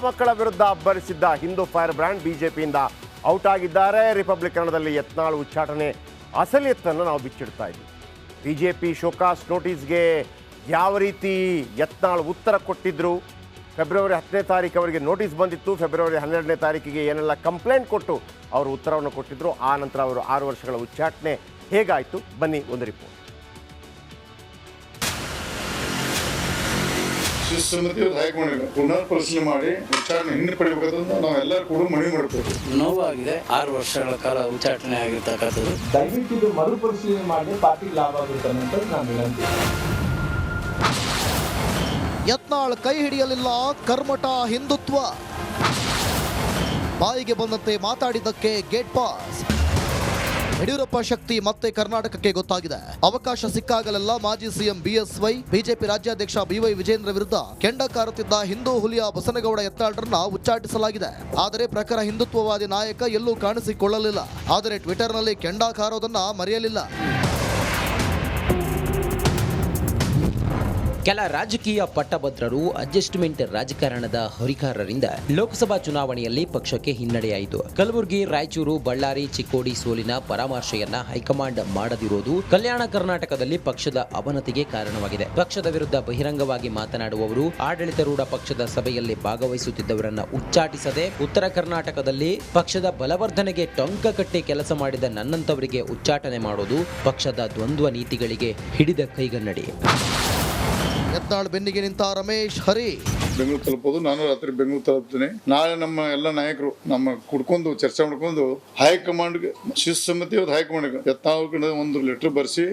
ಮಕ್ಕಳ ವಿರುದ್ಧ ಅಬ್ಬರಿಸಿದ್ದ Hindu fire brand ಬಿಜೆಪಿಯಿಂದ ಔಟ್ ಆಗಿದ್ದಾರೆ. ರಿಪಬ್ಲಿಕನ್ನಲ್ಲಿ ಯತ್ನಾಳ್ ಉಚ್ಚಾಟನೆ ಅಸಲಿಯತ್ತನ್ನು ನಾವು ಬಿಚ್ಚಿಡ್ತಾ ಇದ್ವಿ. ಬಿಜೆಪಿ ಶೋಕಾಸ್ ನೋಟಿಸ್ಗೆ ಯಾವ ರೀತಿ ಯತ್ನಾಳ್ ಉತ್ತರ ಕೊಟ್ಟಿದ್ರು, ಫೆಬ್ರವರಿ 10ನೇ ತಾರೀಕು ಅವರಿಗೆ ನೋಟಿಸ್ ಬಂದಿತ್ತು, ಫೆಬ್ರವರಿ 12ನೇ ತಾರೀಕಿಗೆ ಏನೆಲ್ಲ ಕಂಪ್ಲೇಂಟ್ ಕೊಟ್ಟು ಅವರು ಉತ್ತರವನ್ನು ಕೊಟ್ಟಿದ್ರು, ಆ ನಂತರ ಅವರು 6 ವರ್ಷಗಳ ಉಚ್ಚಾಟನೆ ಹೇಗಾಯಿತು ಬನ್ನಿ ಒಂದು ರಿಪೋರ್ಟ್. ಸಮಿತಿ ಹೈಕಮಾಂಡ್ ಪುನರ್ ಪರಿಶೀಲನೆ ಮಾಡಿ ಉಚ್ಚಾಟನೆ ಹಿಂದೆ ಪಡಿಬೇಕಂತ ನಾವೆಲ್ಲರೂ ಕೂಡ ಮನವಿ ಮಾಡಬೇಕು. ನೋವಾಗಿದೆ. 6 ವರ್ಷಗಳ ಕಾಲ ಉಚ್ಚಾಟನೆ ಆಗಿರ್ತಕ್ಕಂಥದ್ದು. ದಯವಿಟ್ಟು ಇದು ಮರುಪರಿಶೀಲನೆ ಮಾಡಿ ಪಾರ್ಟಿಗೆ ಲಾಭ ಆಗುತ್ತೆ ಅಂತ ನಾನು ವಿನಂತಿ. ಯತ್ನಾಳ್ ಕೈ ಹಿಡಿಯಲಿಲ್ಲ ಕರ್ಮಠ ಹಿಂದುತ್ವ, ಬಾಯಿಗೆ ಬಂದಂತೆ ಮಾತಾಡಿದ್ದಕ್ಕೆ ಗೇಟ್ ಪಾಸ್. ಯಡಿಯೂರಪ್ಪ ಶಕ್ತಿ ಮತ್ತೆ ಕರ್ನಾಟಕಕ್ಕೆ ಗೊತ್ತಾಗಿದೆ. ಅವಕಾಶ ಸಿಕ್ಕಾಗಲೆಲ್ಲ ಮಾಜಿ ಸಿಎಂ ಬಿಎಸ್ವೈ, ಬಿಜೆಪಿ ರಾಜ್ಯಾಧ್ಯಕ್ಷ ಬಿವೈ ವಿಜೇಂದ್ರ ವಿರುದ್ಧ ಕೆಂಡ ಕಾರುತ್ತಿದ್ದ ಹಿಂದೂ ಹುಲಿಯ ಬಸನಗೌಡ ಯತ್ನಾಳ್ರನ್ನ ಉಚ್ಚಾಟಿಸಲಾಗಿದೆ. ಆದರೆ ಪ್ರಖರ ಹಿಂದುತ್ವವಾದಿ ನಾಯಕ ಎಲ್ಲೂ ಕಾಣಿಸಿಕೊಳ್ಳಲಿಲ್ಲ. ಆದರೆ ಟ್ವಿಟರ್ನಲ್ಲಿ ಕೆಂಡ ಕಾರೋದನ್ನ ಮರೆಯಲಿಲ್ಲ. ಕೆಲ ರಾಜಕೀಯ ಪಟ್ಟಭದ್ರರು ಅಡ್ಜಸ್ಟ್ಮೆಂಟ್ ರಾಜಕಾರಣದ ಹರಿಕಾರರಿಂದ ಲೋಕಸಭಾ ಚುನಾವಣೆಯಲ್ಲಿ ಪಕ್ಷಕ್ಕೆ ಹಿನ್ನಡೆಯಾಯಿತು. ಕಲಬುರಗಿ, ರಾಯಚೂರು, ಬಳ್ಳಾರಿ, ಚಿಕ್ಕೋಡಿ ಸೋಲಿನ ಪರಾಮರ್ಶೆಯನ್ನ ಹೈಕಮಾಂಡ್ ಮಾಡದಿರೋದು ಕಲ್ಯಾಣ ಕರ್ನಾಟಕದಲ್ಲಿ ಪಕ್ಷದ ಅವನತಿಗೆ ಕಾರಣವಾಗಿದೆ. ಪಕ್ಷದ ವಿರುದ್ಧ ಬಹಿರಂಗವಾಗಿ ಮಾತನಾಡುವವರು, ಆಡಳಿತಾರೂಢ ಪಕ್ಷದ ಸಭೆಯಲ್ಲಿ ಭಾಗವಹಿಸುತ್ತಿದ್ದವರನ್ನ ಉಚ್ಚಾಟಿಸದೆ ಉತ್ತರ ಕರ್ನಾಟಕದಲ್ಲಿ ಪಕ್ಷದ ಬಲವರ್ಧನೆಗೆ ಟೊಂಕ ಕಟ್ಟಿ ಕೆಲಸ ಮಾಡಿದ ನನ್ನಂತವರಿಗೆ ಉಚ್ಚಾಟನೆ ಮಾಡೋದು ಪಕ್ಷದ ದ್ವಂದ್ವ ನೀತಿಗಳಿಗೆ ಹಿಡಿದ ಕೈಗನ್ನಡಿ. ಯತ್ನಾಳ್ ಬೆನ್ನಿಗೆ ನಿಂತ ರಮೇಶ್ ಹರಿ ಬೆಂಗಳೂರು ತಲುಪೋದು, ನಾನು ರಾತ್ರಿ ಬೆಂಗಳೂರು ತಲುಪ್ತೀನಿ. ನಾಳೆ ನಮ್ಮ ಎಲ್ಲ ನಾಯಕರು ನಮ್ಮ ಕುಡ್ಕೊಂಡು ಚರ್ಚೆ ಮಾಡ್ಕೊಂಡು ಹೈಕಮಾಂಡ್ಗೆ ಶಿಸ್ತು ಸಮಿತಿ ಹೈಕಮಾಂಡ್ಗೆ ಯತ್ನಾಳ್ ಒಂದು ಲೆಟರ್ ಬರೆಸಿ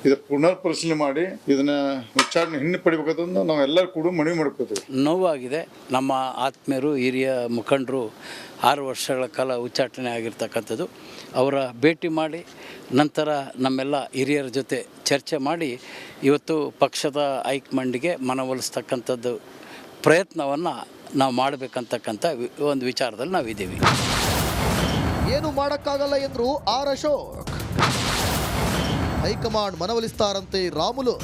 ಇದು ಪುನರ್ ಪರಿಶೀಲನೆ ಮಾಡಿ ಇದನ್ನ ಉಚ್ಚಾಟನೆ ಹಿಂದೆ ಪಡಿಬೇಕಂತ ನಾವೆಲ್ಲರೂ ಕೂಡ ಮನವಿ ಮಾಡ್ಕೋತೀವಿ. ನೋವಾಗಿದೆ. ನಮ್ಮ ಆತ್ಮೀಯರು, ಹಿರಿಯ ಮುಖಂಡರು 6 ವರ್ಷಗಳ ಕಾಲ ಉಚ್ಚಾಟನೆ ಆಗಿರ್ತಕ್ಕಂಥದ್ದು. ಅವರ ಭೇಟಿ ಮಾಡಿ ನಂತರ ನಮ್ಮೆಲ್ಲ ಹಿರಿಯರ ಜೊತೆ ಚರ್ಚೆ ಮಾಡಿ ಇವತ್ತು ಪಕ್ಷದ ಹೈಕಮಾಂಡ್ಗೆ ಮನವೊಲಿಸ್ತಕ್ಕಂಥದ್ದು ಪ್ರಯತ್ನವನ್ನು ನಾವು ಮಾಡಬೇಕಂತಕ್ಕಂಥ ಒಂದು ವಿಚಾರದಲ್ಲಿ ನಾವಿದ್ದೀವಿ. ಏನು ಮಾಡೋಕ್ಕಾಗಲ್ಲ ಎಂದ್ರು ಆರ್ ಅಶೋಕ್. ಹೈಕಮಾಂಡ್ ಮನವೊಲಿಸ್ತಾರಂತೆ ರಾಮುಲು.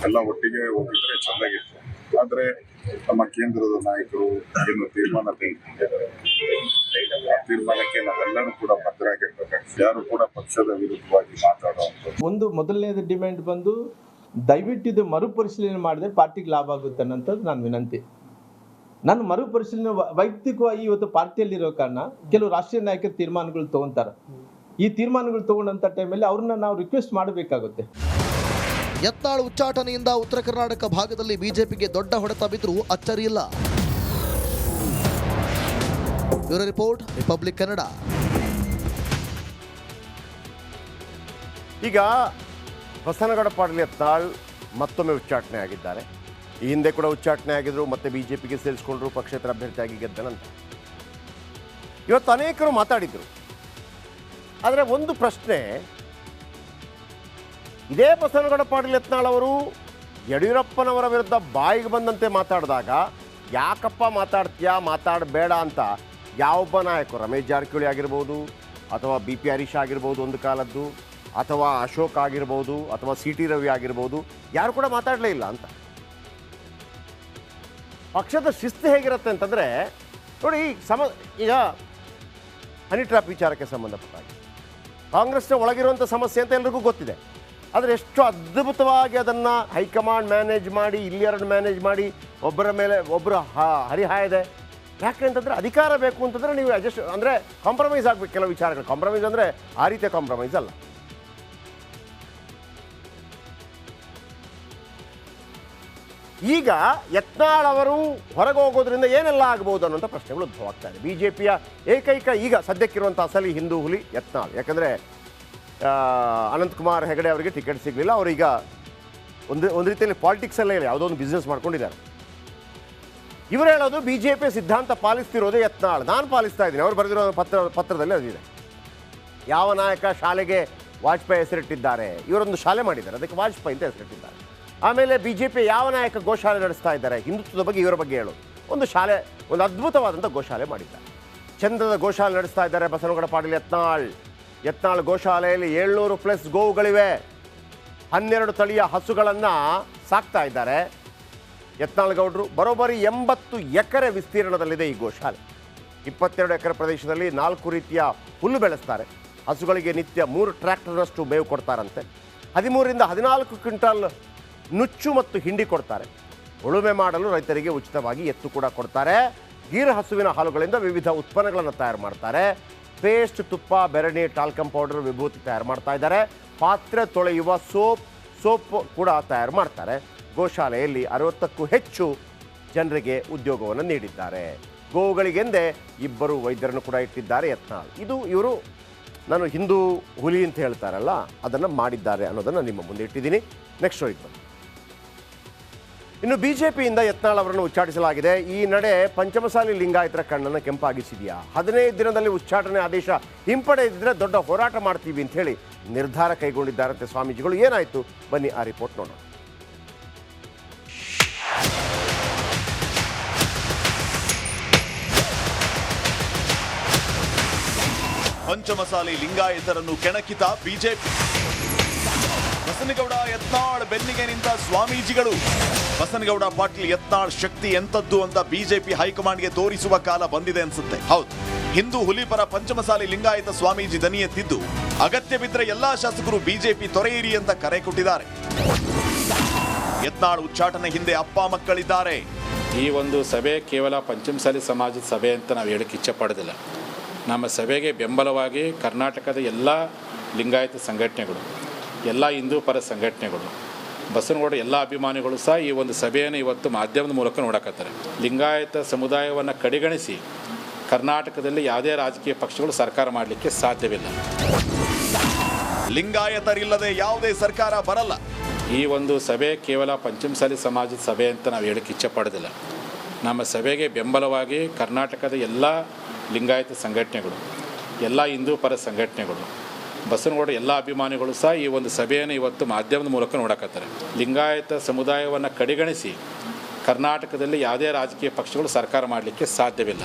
ಎಲ್ಲ ಒಟ್ಟಿಗೆ ಹೋಗಿದ್ರೆ ಚೆನ್ನಾಗಿತ್ತು. ಆದರೆ ನಮ್ಮ ಕೇಂದ್ರದ ನಾಯಕರು ಏನು ತೀರ್ಮಾನ ತೆಗೆದುಕೊಂಡಿದ್ದಾರೆ, ಆ ತೀರ್ಮಾನಕ್ಕೆ ನಾವೆಲ್ಲರೂ ಕೂಡ ಬದ್ಧರಾಗಿರ್ಬೇಕಾಗ್ತದೆ. ಯಾರು ಕೂಡ ಪಕ್ಷದ ವಿರುದ್ಧವಾಗಿ ಮಾತಾಡುವಂಥದ್ದು. ಒಂದು ಮೊದಲನೇದು ಡಿಮ್ಯಾಂಡ್ ಬಂದು ದಯವಿಟ್ಟು ಇದು ಮರುಪರಿಶೀಲನೆ ಮಾಡಿದ್ರೆ ಪಾರ್ಟಿಗೆ ಲಾಭ ಆಗುತ್ತೆ ಅನ್ನೋಂಥದ್ದು ನಾನು ವಿನಂತಿ. ನಾನು ಮರುಪರಿಶೀಲನೆ ವೈಯಕ್ತಿಕವಾಗಿ ಇವತ್ತು ಪಾರ್ಟಿಯಲ್ಲಿರೋ ಕಾರಣ ಕೆಲವು ರಾಷ್ಟ್ರೀಯ ನಾಯಕರು ತೀರ್ಮಾನಗಳು ತಗೊಂತಾರೆ. ಈ ತೀರ್ಮಾನಗಳು ತಗೊಂಡಂಥ ಟೈಮಲ್ಲಿ ಅವ್ರನ್ನ ನಾವು ರಿಕ್ವೆಸ್ಟ್ ಮಾಡಬೇಕಾಗುತ್ತೆ. ಯತ್ನಾಳ್ ಉಚ್ಚಾಟನೆಯಿಂದ ಉತ್ತರ ಕರ್ನಾಟಕ ಭಾಗದಲ್ಲಿ ಬಿಜೆಪಿಗೆ ದೊಡ್ಡ ಹೊಡೆತ ಬಿದ್ದರೂ ಅಚ್ಚರಿಯಿಲ್ಲ. Bureau report, Republic Kannada. ಈಗ ಬಸನಗೌಡ ಪಾಟೀಲ್ ಯತ್ನಾಳ್ ಮತ್ತೊಮ್ಮೆ ಉಚ್ಚಾಟನೆ ಆಗಿದ್ದಾರೆ. ಈ ಹಿಂದೆ ಕೂಡ ಉಚ್ಚಾಟನೆ ಆಗಿದ್ರು, ಮತ್ತೆ ಬಿಜೆಪಿಗೆ ಸೇರಿಸಿಕೊಂಡ್ರು, ಪಕ್ಷೇತರ ಅಭ್ಯರ್ಥಿಯಾಗಿ ಗೆದ್ದ ನಂತರ ಇವತ್ತು ಅನೇಕರು ಮಾತಾಡಿದರು. ಆದರೆ ಒಂದು ಪ್ರಶ್ನೆ, ಇದೇ ಬಸನಗೌಡ ಪಾಟೀಲ್ ಯತ್ನಾಳ್ ಅವರು ಯಡಿಯೂರಪ್ಪನವರ ವಿರುದ್ಧ ಬಾಯಿಗೆ ಬಂದಂತೆ ಮಾತಾಡಿದಾಗ ಯಾಕಪ್ಪ ಮಾತಾಡ್ತೀಯಾ, ಮಾತಾಡಬೇಡ ಅಂತ ಯಾವೊಬ್ಬ ನಾಯಕರು, ರಮೇಶ್ ಜಾರಕಿಹೊಳಿ ಆಗಿರ್ಬೋದು, ಅಥವಾ ಬಿ ಪಿ ಹರೀಶ್ ಆಗಿರ್ಬೋದು ಒಂದು ಕಾಲದ್ದು, ಅಥವಾ ಅಶೋಕ್ ಆಗಿರ್ಬೋದು, ಅಥವಾ ಸಿ ಟಿ ರವಿ ಆಗಿರ್ಬೋದು, ಯಾರು ಕೂಡ ಮಾತಾಡಲೇ ಇಲ್ಲ ಅಂತ. ಪಕ್ಷದ ಶಿಸ್ತು ಹೇಗಿರುತ್ತೆ ಅಂತಂದರೆ ನೋಡಿ, ಈಗ ಹನಿ ಟ್ರ್ಯಾಪ್ ವಿಚಾರಕ್ಕೆ ಸಂಬಂಧಪಟ್ಟಾಗ ಕಾಂಗ್ರೆಸ್ನ ಒಳಗಿರುವಂಥ ಸಮಸ್ಯೆ ಅಂತ ಎಲ್ರಿಗೂ ಗೊತ್ತಿದೆ. ಆದರೆ ಎಷ್ಟು ಅದ್ಭುತವಾಗಿ ಅದನ್ನು ಹೈಕಮಾಂಡ್ ಮ್ಯಾನೇಜ್ ಮಾಡಿ, ಇಲ್ಲಿಯರನ್ನು ಮ್ಯಾನೇಜ್ ಮಾಡಿ ಒಬ್ಬರ ಮೇಲೆ ಒಬ್ಬರು ಹರಿಹಾಯದೆ. ಯಾಕೆ ಅಂತಂದರೆ ಅಧಿಕಾರ ಬೇಕು ಅಂತಂದರೆ ನೀವು ಅಡ್ಜಸ್ಟ್ ಅಂದರೆ ಕಾಂಪ್ರಮೈಸ್ ಆಗಬೇಕು ಕೆಲವು ವಿಚಾರಗಳು. ಕಾಂಪ್ರಮೈಸ್ ಅಂದರೆ ಆ ರೀತಿಯ ಕಾಂಪ್ರಮೈಸ್ ಅಲ್ಲ. ಈಗ ಯತ್ನಾಳ್ ಅವರು ಹೊರಗೆ ಹೋಗೋದ್ರಿಂದ ಏನೆಲ್ಲ ಆಗ್ಬೋದು ಅನ್ನೋಂಥ ಪ್ರಶ್ನೆಗಳು ಉದ್ಭವ ಆಗ್ತಾ ಇದೆ. ಬಿಜೆಪಿಯ ಏಕೈಕ ಈಗ ಸದ್ಯಕ್ಕಿರುವಂಥ ಅಸಲಿ ಹಿಂದೂ ಹುಲಿ ಯತ್ನಾಳ್. ಯಾಕಂದರೆ ಅನಂತಕುಮಾರ್ ಹೆಗಡೆ ಅವರಿಗೆ ಟಿಕೆಟ್ ಸಿಗಲಿಲ್ಲ. ಅವರೀಗ ಒಂದು ರೀತಿಯಲ್ಲಿ ಪಾಲಿಟಿಕ್ಸಲ್ಲೇ ಇಲ್ಲ, ಯಾವುದೋ ಒಂದು ಬಿಸ್ನೆಸ್ ಮಾಡ್ಕೊಂಡಿದ್ದಾರೆ. ಇವರು ಹೇಳೋದು ಬಿಜೆಪಿ ಸಿದ್ಧಾಂತ ಪಾಲಿಸ್ತಿರೋದು ಯತ್ನಾಳ್, ನಾನು ಪಾಲಿಸ್ತಾ ಇದ್ದೀನಿ. ಅವರು ಬರೆದಿರೋ ಪತ್ರದಲ್ಲಿ ಅದಿದೆ. ಯಾವ ನಾಯಕ ಶಾಲೆಗೆ ವಾಜಪೇಯಿ ಹೆಸರಿಟ್ಟಿದ್ದಾರೆ, ಇವರೊಂದು ಶಾಲೆ ಮಾಡಿದ್ದಾರೆ, ಅದಕ್ಕೆ ವಾಜಪೇಯಿ ಅಂತ ಹೆಸರಿಟ್ಟಿದ್ದಾರೆ. ಆಮೇಲೆ ಬಿಜೆಪಿ ಯಾವ ನಾಯಕ ಗೋಶಾಲೆ ನಡೆಸ್ತಾ ಇದ್ದಾರೆ, ಹಿಂದುತ್ವದ ಬಗ್ಗೆ ಇವರ ಬಗ್ಗೆ ಹೇಳೋದು. ಒಂದು ಶಾಲೆ, ಒಂದು ಅದ್ಭುತವಾದಂಥ ಗೋಶಾಲೆ ಮಾಡಿದ್ದಾರೆ. ಚಂದದ ಗೋಶಾಲೆ ನಡೆಸ್ತಾ ಇದ್ದಾರೆ ಬಸನಗೌಡ ಪಾಟೀಲ್ ಯತ್ನಾಳ್. ಯತ್ನಾಳ್ ಗೋಶಾಲೆಯಲ್ಲಿ 700+ ಗೋವುಗಳಿವೆ. 12 ತಳಿಯ ಹಸುಗಳನ್ನು ಸಾಕ್ತಾ ಇದ್ದಾರೆ. ಯತ್ನಾಳ್ ಗೌಡರು. ಬರೋಬ್ಬರಿ 80 ಎಕರೆ ವಿಸ್ತೀರ್ಣದಲ್ಲಿದೆ ಈ ಗೋಶಾಲೆ. 22 ಎಕರೆ ಪ್ರದೇಶದಲ್ಲಿ 4 ರೀತಿಯ ಹುಲ್ಲು ಬೆಳೆಸ್ತಾರೆ. ಹಸುಗಳಿಗೆ ನಿತ್ಯ 3 ಟ್ರ್ಯಾಕ್ಟರ್ನಷ್ಟು ಮೇವು ಕೊಡ್ತಾರಂತೆ. 13ರಿಂದ 14 ಕ್ವಿಂಟಾಲ್ ನುಚ್ಚು ಮತ್ತು ಹಿಂಡಿ ಕೊಡ್ತಾರೆ. ಉಳುಮೆ ಮಾಡಲು ರೈತರಿಗೆ ಉಚಿತವಾಗಿ ಎತ್ತು ಕೂಡ ಕೊಡ್ತಾರೆ. ಗೀರ್ ಹಸುವಿನ ಹಾಲುಗಳಿಂದ ವಿವಿಧ ಉತ್ಪನ್ನಗಳನ್ನು ತಯಾರು ಮಾಡ್ತಾರೆ. ಪೇಸ್ಟ್, ತುಪ್ಪ, ಬೆರಣಿ, ಟಾಲ್ಕಮ್ ಪೌಡರ್, ವಿಭೂತಿ ತಯಾರು ಮಾಡ್ತಾ ಇದ್ದಾರೆ. ಪಾತ್ರೆ ತೊಳೆಯುವ ಸೋಪ್ ಕೂಡ ತಯಾರು ಮಾಡ್ತಾರೆ. ಗೋಶಾಲೆಯಲ್ಲಿ 60ಕ್ಕೂ ಹೆಚ್ಚು ಜನರಿಗೆ ಉದ್ಯೋಗವನ್ನು ನೀಡಿದ್ದಾರೆ. ಗೋವುಗಳಿಗೆಂದೇ 2 ವೈದ್ಯರನ್ನು ಕೂಡ ಇಟ್ಟಿದ್ದಾರೆ ಯತ್ನಾಳ್. ಇದು ಇವರು ನಾನು ಹಿಂದೂ ಹುಲಿ ಅಂತ ಹೇಳ್ತಾರಲ್ಲ ಅದನ್ನು ಮಾಡಿದ್ದಾರೆ ಅನ್ನೋದನ್ನು ನಿಮ್ಮ ಮುಂದೆ ಇಟ್ಟಿದ್ದೀನಿ. ನೆಕ್ಸ್ಟ್ ಸ್ಟೋರಿಗೆ ಬನ್ನಿ. ಇನ್ನು ಬಿಜೆಪಿಯಿಂದ ಯತ್ನಾಳ್ ಅವರನ್ನು ಉಚ್ಚಾಟಿಸಲಾಗಿದೆ. ಈ ನಡೆ ಪಂಚಮಸಾಲಿ ಲಿಂಗಾಯತರ ಕಣ್ಣನ್ನು ಕೆಂಪಾಗಿಸಿದೆಯಾ? 15 ದಿನದಲ್ಲಿ ಉಚ್ಚಾಟನೆ ಆದೇಶ ಹಿಂಪಡೆದಿದ್ರೆ ದೊಡ್ಡ ಹೋರಾಟ ಮಾಡ್ತೀವಿ ಅಂತ ಹೇಳಿ ನಿರ್ಧಾರ ಕೈಗೊಂಡಿದ್ದಾರಂತೆ ಸ್ವಾಮೀಜಿಗಳು. ಏನಾಯಿತು ಬನ್ನಿ ಆ ರಿಪೋರ್ಟ್ ನೋಡೋಣ. ಪಂಚಮಸಾಲಿ ಲಿಂಗಾಯತರನ್ನು ಕೆಣಕಿತ ಬಿಜೆಪಿ. ಬಸನಗೌಡ ಯತ್ನಾಳ್ ಬೆನ್ನಿಗೆ ನಿಂತ ಸ್ವಾಮೀಜಿಗಳು. ಬಸನಗೌಡ ಪಾಟೀಲ್ ಯತ್ನಾಳ್ ಶಕ್ತಿ ಎಂತದ್ದು ಅಂತ ಬಿಜೆಪಿ ಹೈಕಮಾಂಡ್ಗೆ ತೋರಿಸುವ ಕಾಲ ಬಂದಿದೆ ಅನ್ಸುತ್ತೆ. ಹೌದು, ಹಿಂದೂ ಹುಲಿಪರ ಪಂಚಮಸಾಲಿ ಲಿಂಗಾಯತ ಸ್ವಾಮೀಜಿ ದನಿ ಎತ್ತಿದ್ದು ಅಗತ್ಯ ಬಿದ್ದರೆ ಎಲ್ಲಾ ಶಾಸಕರು ಬಿಜೆಪಿ ತೊರೆಯಿರಿ ಅಂತ ಕರೆ ಕೊಟ್ಟಿದ್ದಾರೆ. ಯತ್ನಾಳ್ ಉಚ್ಚಾಟನೆ ಹಿಂದೆ ಅಪ್ಪ ಮಕ್ಕಳಿದ್ದಾರೆ. ಈ ಒಂದು ಸಭೆ ಕೇವಲ ಪಂಚಮಸಾಲಿ ಸಮಾಜದ ಸಭೆ ಅಂತ ನಾವು ಹೇಳಕ್ಕೆ ಇಚ್ಛೆ ಪಡೋದಿಲ್ಲ. ನಮ್ಮ ಸಭೆಗೆ ಬೆಂಬಲವಾಗಿ ಕರ್ನಾಟಕದ ಎಲ್ಲ ಲಿಂಗಾಯತ ಸಂಘಟನೆಗಳು, ಎಲ್ಲ ಹಿಂದೂ ಪರ ಸಂಘಟನೆಗಳು, ಬಸವನಗೌಡ ಎಲ್ಲ ಅಭಿಮಾನಿಗಳು ಸಹ ಈ ಒಂದು ಸಭೆಯನ್ನು ಇವತ್ತು ಮಾಧ್ಯಮದ ಮೂಲಕ ನೋಡಕತ್ತಾರೆ. ಲಿಂಗಾಯತ ಸಮುದಾಯವನ್ನು ಕಡೆಗಣಿಸಿ ಕರ್ನಾಟಕದಲ್ಲಿ ಯಾವುದೇ ರಾಜಕೀಯ ಪಕ್ಷಗಳು ಸರ್ಕಾರ ಮಾಡಲಿಕ್ಕೆ ಸಾಧ್ಯವಿಲ್ಲ. ಲಿಂಗಾಯತರಿಲ್ಲದೆ ಯಾವುದೇ ಸರ್ಕಾರ ಬರಲ್ಲ. ಈ ಒಂದು ಸಭೆ ಕೇವಲ ಪಂಚಮಸಾಲಿ ಸಮಾಜದ ಸಭೆ ಅಂತ ನಾವು ಹೇಳಕ್ಕೆ ಇಚ್ಛೆ ಪಡೋದಿಲ್ಲ. ನಮ್ಮ ಸಭೆಗೆ ಬೆಂಬಲವಾಗಿ ಕರ್ನಾಟಕದ ಎಲ್ಲ ಲಿಂಗಾಯತ ಸಂಘಟನೆಗಳು, ಎಲ್ಲ ಹಿಂದೂ ಪರ ಸಂಘಟನೆಗಳು, ಬಸವನಗೌಡ ಎಲ್ಲ ಅಭಿಮಾನಿಗಳು ಸಹ ಈ ಒಂದು ಸಭೆಯನ್ನು ಇವತ್ತು ಮಾಧ್ಯಮದ ಮೂಲಕ ನೋಡಕತ್ತಾರೆ. ಲಿಂಗಾಯತ ಸಮುದಾಯವನ್ನು ಕಡೆಗಣಿಸಿ ಕರ್ನಾಟಕದಲ್ಲಿ ಯಾವುದೇ ರಾಜಕೀಯ ಪಕ್ಷಗಳು ಸರ್ಕಾರ ಮಾಡಲಿಕ್ಕೆ ಸಾಧ್ಯವಿಲ್ಲ.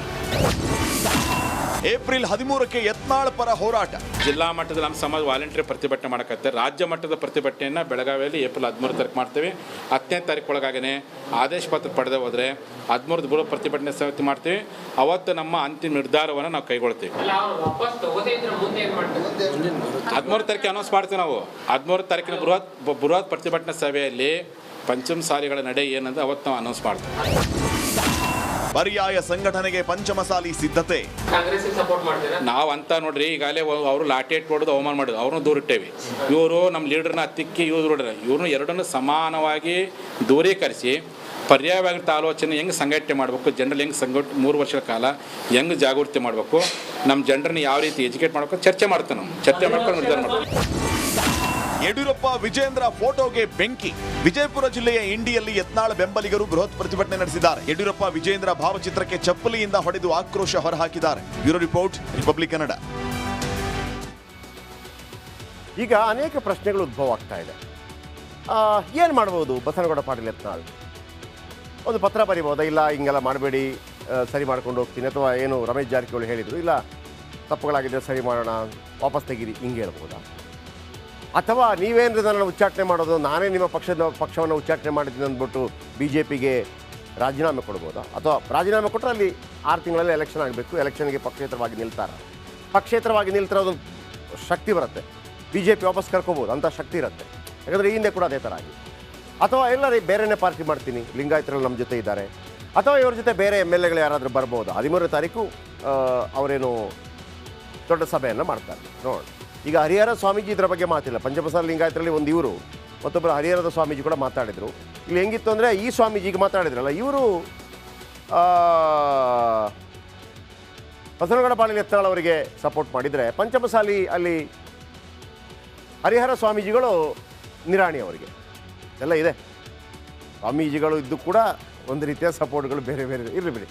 ಏಪ್ರಿಲ್ 13ಕ್ಕೆ ಯತ್ನಾಳ್ ಪರ ಹೋರಾಟ. ಜಿಲ್ಲಾ ಮಟ್ಟದಲ್ಲಿ ನಮ್ಮ ಸಮಾಜ ವಾಲಂಟಿಯರ್ ಪ್ರತಿಭಟನೆ ಮಾಡಕತ್ತಾರೆ. ರಾಜ್ಯ ಮಟ್ಟದ ಪ್ರತಿಭಟನೆಯನ್ನು ಬೆಳಗಾವಿಯಲ್ಲಿ ಏಪ್ರಿಲ್ 13 ತಾರೀಕು ಮಾಡ್ತೇವೆ. 10ನೇ ತಾರೀಕು ಒಳಗಾಗೇ ಆದೇಶ ಪತ್ರ ಪಡೆದೇ ಹೋದರೆ 13 ಬೃಹತ್ ಪ್ರತಿಭಟನೆ ಸಮಿತಿ ಮಾಡ್ತೀವಿ. ಅವತ್ತು ನಮ್ಮ ಅಂತಿಮ ನಿರ್ಧಾರವನ್ನು ನಾವು ಕೈಗೊಳ್ತೀವಿ. 13 ತಾರೀಕು ಅನೌನ್ಸ್ ಮಾಡ್ತೀವಿ. ನಾವು 13 ತಾರೀಕಿನ ಬೃಹತ್ ಪ್ರತಿಭಟನಾ ಸಭೆಯಲ್ಲಿ ಪಂಚಮಸಾಲಿಗಳ ನಡೆ ಏನಂದ್ರೆ ಅವತ್ತು ನಾವು ಅನೌನ್ಸ್ ಮಾಡ್ತೀವಿ. ಪರ್ಯಾಯ ಸಂಘಟನೆಗೆ ಪಂಚಮಸಾಲಿ ಸಿದ್ಧತೆ. ನಾವು ಅಂತ ನೋಡ್ರಿ, ಈಗಾಗಲೇ ಅವರು ಲಾಟೇಟ್ ಹೊಡೆದು ಅವಮಾನ ಮಾಡಿದ್ರು, ಅವ್ರನ್ನ ದೂರಿಟ್ಟೇವಿ. ಇವರು ನಮ್ಮ ಲೀಡರ್ನ ಹತ್ತಿಕ್ಕಿ ಇವ್ರನ್ನ ಎರಡನ್ನು ಸಮಾನವಾಗಿ ದೂರೀಕರಿಸಿ ಪರ್ಯಾಯವಾಗಿದ್ದ ಆಲೋಚನೆ ಹೆಂಗೆ ಸಂಘಟನೆ ಮಾಡಬೇಕು, ಜನರಲ್ಲಿ ಹೆಂಗೆ 3 ವರ್ಷಗಳ ಕಾಲ ಹೆಂಗೆ ಜಾಗೃತಿ ಮಾಡಬೇಕು, ನಮ್ಮ ಜನರನ್ನ ಯಾವ ರೀತಿ ಎಜುಕೇಟ್ ಮಾಡಬೇಕು ಚರ್ಚೆ ಮಾಡ್ತೇವೆ. ನಾವು ಚರ್ಚೆ ಮಾಡ್ಕೊಂಡು ನಿರ್ಧಾರ ಮಾಡ್ತೀವಿ. ಯಡಿಯೂರಪ್ಪ ವಿಜೇಂದ್ರ ಫೋಟೋಗೆ ಬೆಂಕಿ. ವಿಜಯಪುರ ಜಿಲ್ಲೆಯ ಇಂಡಿಯಲ್ಲಿ ಯತ್ನಾಳ್ ಬೆಂಬಲಿಗರು ಬೃಹತ್ ಪ್ರತಿಭಟನೆ ನಡೆಸಿದ್ದಾರೆ. ಯಡಿಯೂರಪ್ಪ ವಿಜೇಂದ್ರ ಭಾವಚಿತ್ರಕ್ಕೆ ಚಪ್ಪಲಿಯಿಂದ ಹೊಡೆದು ಆಕ್ರೋಶ ಹೊರಹಾಕಿದ್ದಾರೆ. Bureau report, Republic Kannada. ಈಗ ಅನೇಕ ಪ್ರಶ್ನೆಗಳು ಉದ್ಭವ ಆಗ್ತಾ ಇದೆ. ಏನು ಮಾಡ್ಬೋದು ಬಸನಗೌಡ ಪಾಟೀಲ್ ಯತ್ನಾಳ್? ಒಂದು ಪತ್ರ ಬರಿಬೋದಾ? ಇಲ್ಲ ಹಿಂಗೆಲ್ಲ ಮಾಡಬೇಡಿ, ಸರಿ ಮಾಡ್ಕೊಂಡು ಹೋಗ್ತೀನಿ, ಅಥವಾ ಏನು ರಮೇಶ್ ಜಾರಕಿಹೊಳಿ ಹೇಳಿದರು, ಇಲ್ಲ ತಪ್ಪುಗಳಾಗಿದ್ದರೆ ಸರಿ ಮಾಡೋಣ, ವಾಪಸ್ ತೆಗೀರಿ, ಹಿಂಗೆ ಹೇಳ್ಬೋದಾ? ಅಥವಾ ನೀವೇನು ನನ್ನ ಉಚ್ಚಾಟನೆ ಮಾಡೋದು, ನಾನೇ ನಿಮ್ಮ ಪಕ್ಷವನ್ನು ಉಚ್ಚಾಟನೆ ಮಾಡಿದ್ದೀನಿ ಅಂದ್ಬಿಟ್ಟು BJPಗೆ ರಾಜೀನಾಮೆ ಕೊಡ್ಬೋದಾ? ಅಥವಾ ರಾಜೀನಾಮೆ ಕೊಟ್ಟರೆ ಅಲ್ಲಿ 6 ತಿಂಗಳಲ್ಲಿ ಎಲೆಕ್ಷನ್ ಆಗಬೇಕು, ಎಲೆಕ್ಷನ್ಗೆ ಪಕ್ಷೇತರವಾಗಿ ನಿಲ್ತಾರೆ. ಪಕ್ಷೇತರವಾಗಿ ನಿಲ್ತಿರೋದೊಂದು ಶಕ್ತಿ ಬರುತ್ತೆ, BJP ವಾಪಸ್ ಕರ್ಕೋಬೋದು ಅಂತ ಶಕ್ತಿ ಇರುತ್ತೆ. ಯಾಕಂದರೆ ಈ ಹಿಂದೆ ಕೂಡ ಅದೇ ಥರ ಆಗಿದೆ. ಅಥವಾ ಎಲ್ಲರೂ ಬೇರೆಯೇ ಪಾರ್ಟಿ ಮಾಡ್ತೀನಿ, ಲಿಂಗಾಯತರಲ್ಲಿ ನಮ್ಮ ಜೊತೆ ಇದ್ದಾರೆ, ಅಥವಾ ಇವ್ರ ಜೊತೆ ಬೇರೆ MLAಗಳು ಯಾರಾದರೂ ಬರ್ಬೋದು. 13ನೇ ತಾರೀಕು ಅವರೇನು ದೊಡ್ಡ ಸಭೆಯನ್ನು ಮಾಡ್ತಾರೆ ನೋಡಿ. ಈಗ ಹರಿಹರ ಸ್ವಾಮೀಜಿ ಇದರ ಬಗ್ಗೆ ಮಾತಿಲ್ಲ. ಪಂಚಮಸಾಲಿ ಲಿಂಗಾಯತರಲ್ಲಿ ಒಂದು ಇವರು, ಮತ್ತೊಬ್ಬರು ಹರಿಹರದ ಸ್ವಾಮೀಜಿ ಕೂಡ ಮಾತಾಡಿದರು. ಇಲ್ಲಿ ಹೆಂಗಿತ್ತು ಅಂದರೆ, ಈ ಸ್ವಾಮೀಜಿಗೆ ಮಾತಾಡಿದ್ರಲ್ಲ ಇವರು ಬಸನಗೌಡ ಪಾಟೀಲ್ ಯತ್ನಾಳ್ ಅವರಿಗೆ ಸಪೋರ್ಟ್ ಮಾಡಿದರೆ, ಪಂಚಮಸಾಲಿ ಅಲ್ಲಿ ಹರಿಹರ ಸ್ವಾಮೀಜಿಗಳು ನಿರಾಣಿ ಅವರಿಗೆ ಎಲ್ಲ ಇದೆ. ಸ್ವಾಮೀಜಿಗಳು ಇದ್ದು ಕೂಡ ಒಂದು ರೀತಿಯ ಸಪೋರ್ಟ್ಗಳು ಬೇರೆ ಬೇರೆ ಇರಲಿ ಬಿಡಿ.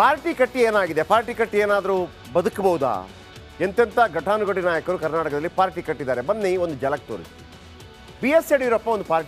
ಪಾರ್ಟಿ ಕಟ್ಟಿ ಏನಾಗಿದೆ? ಪಾರ್ಟಿ ಕಟ್ಟಿ ಏನಾದರೂ ಬದುಕಬಹುದಾ? ಎಂತೆಂಥ ಘಟಾನುಘಟಿ ನಾಯಕರು ಕರ್ನಾಟಕದಲ್ಲಿ ಪಾರ್ಟಿ ಕಟ್ಟಿದ್ದಾರೆ. ಬನ್ನಿ ಒಂದು ಜಲಕ್ ತೋರಿಸ್ತೀವಿ. BS ಯಡಿಯೂರಪ್ಪ ಒಂದು ಪಾರ್ಟಿ